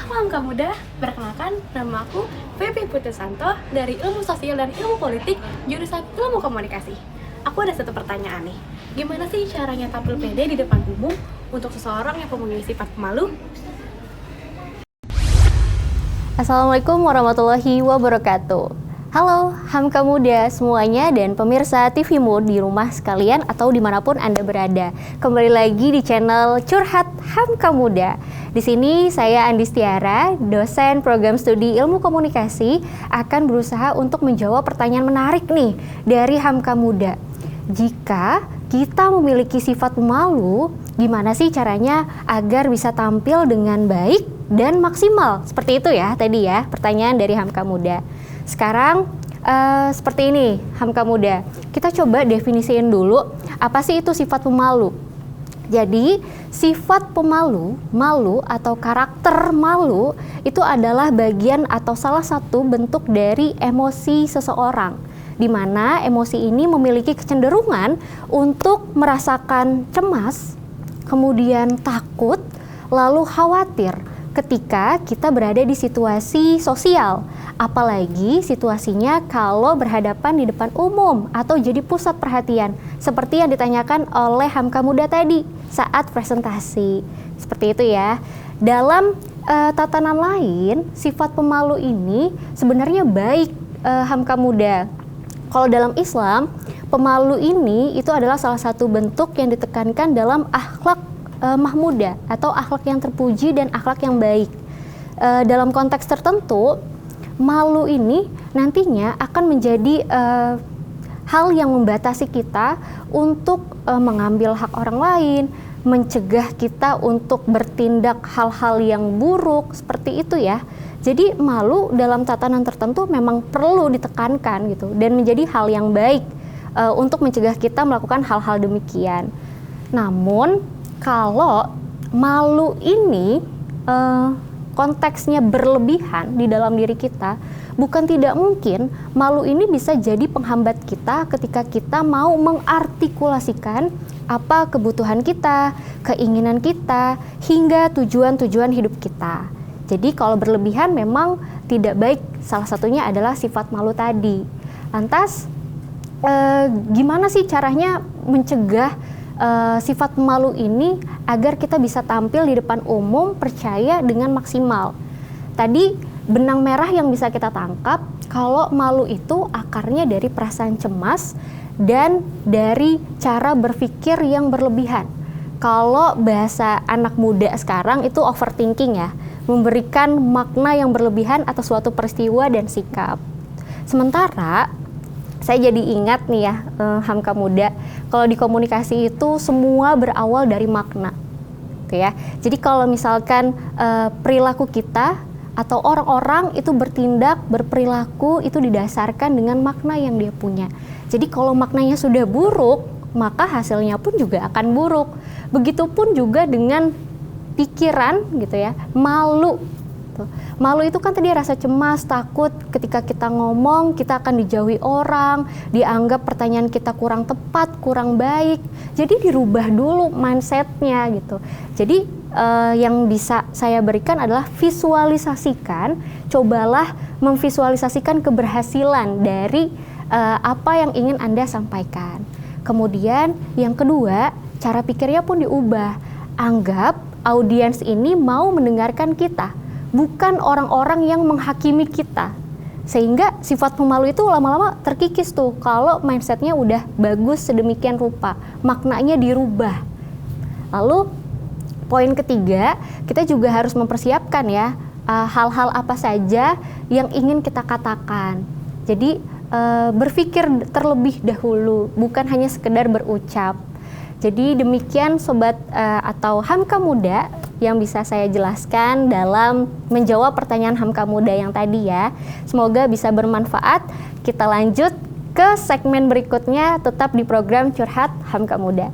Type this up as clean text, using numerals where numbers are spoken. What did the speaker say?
Halo Hamka Muda, perkenalkan nama aku Febi Putusanto dari Ilmu Sosial dan Ilmu Politik, jurusan Ilmu Komunikasi. Aku ada satu pertanyaan nih, gimana sih caranya tampil pede di depan umum untuk seseorang yang mempunyai sifat pemalu? Assalamualaikum warahmatullahi wabarakatuh. Halo Hamka Muda semuanya dan pemirsa TV Mood di rumah sekalian atau dimanapun Anda berada. Kembali lagi di channel Curhat Hamka Muda. Di sini saya Andis Tiara, dosen program studi ilmu komunikasi, akan berusaha untuk menjawab pertanyaan menarik nih dari Hamka Muda. Jika kita memiliki sifat pemalu, gimana sih caranya agar bisa tampil dengan baik dan maksimal? Seperti itu ya tadi ya pertanyaan dari Hamka Muda. Sekarang seperti ini Hamka Muda, kita coba definisiin dulu apa sih itu sifat pemalu. Jadi sifat pemalu, malu atau karakter malu itu adalah bagian atau salah satu bentuk dari emosi seseorang, di mana emosi ini memiliki kecenderungan untuk merasakan cemas, kemudian takut, lalu khawatir ketika kita berada di situasi sosial, apalagi situasinya kalau berhadapan di depan umum atau jadi pusat perhatian, seperti yang ditanyakan oleh Hamka Muda tadi saat presentasi. Seperti itu ya. Dalam tatanan lain, sifat pemalu ini sebenarnya baik, Hamka Muda. Kalau dalam Islam, pemalu ini itu adalah salah satu bentuk yang ditekankan dalam akhlak mahmudah atau akhlak yang terpuji dan akhlak yang baik. Dalam konteks tertentu, malu ini nantinya akan menjadi hal yang membatasi kita untuk mengambil hak orang lain, mencegah kita untuk bertindak hal-hal yang buruk seperti itu ya. Jadi malu dalam tatanan tertentu memang perlu ditekankan gitu dan menjadi hal yang baik untuk mencegah kita melakukan hal-hal demikian. Namun kalau malu ini konteksnya berlebihan di dalam diri kita, bukan tidak mungkin malu ini bisa jadi penghambat kita ketika kita mau mengartikulasikan apa kebutuhan kita, keinginan kita, hingga tujuan-tujuan hidup kita. Jadi kalau berlebihan memang tidak baik, salah satunya adalah sifat malu tadi. Lantas gimana sih caranya mencegah sifat pemalu ini agar kita bisa tampil di depan umum percaya dengan maksimal? Tadi benang merah yang bisa kita tangkap kalau malu itu akarnya dari perasaan cemas dan dari cara berpikir yang berlebihan. Kalau bahasa anak muda sekarang itu overthinking ya, memberikan makna yang berlebihan atas suatu peristiwa dan sikap. Sementara saya jadi ingat nih ya, Hamka Muda, kalau di komunikasi itu semua berawal dari makna, gitu ya. Jadi kalau misalkan perilaku kita atau orang-orang itu bertindak, berperilaku itu didasarkan dengan makna yang dia punya. Jadi kalau maknanya sudah buruk, maka hasilnya pun juga akan buruk. Begitupun juga dengan pikiran gitu ya, malu. Malu itu kan tadi rasa cemas, takut ketika kita ngomong kita akan dijauhi orang, dianggap pertanyaan kita kurang tepat, kurang baik. Jadi dirubah dulu mindsetnya gitu. Jadi yang bisa saya berikan adalah visualisasikan, cobalah memvisualisasikan keberhasilan dari apa yang ingin Anda sampaikan. Kemudian yang kedua, cara pikirnya pun diubah. Anggap audiens ini mau mendengarkan kita, bukan orang-orang yang menghakimi kita. Sehingga sifat pemalu itu lama-lama terkikis tuh kalau mindsetnya udah bagus sedemikian rupa, maknanya dirubah. Lalu poin ketiga, kita juga harus mempersiapkan ya hal-hal apa saja yang ingin kita katakan. Jadi berpikir terlebih dahulu, bukan hanya sekedar berucap. Jadi demikian sobat atau Hamka Muda yang bisa saya jelaskan dalam menjawab pertanyaan Hamka Muda yang tadi ya. Semoga bisa bermanfaat. Kita lanjut ke segmen berikutnya, tetap di program Curhat Hamka Muda.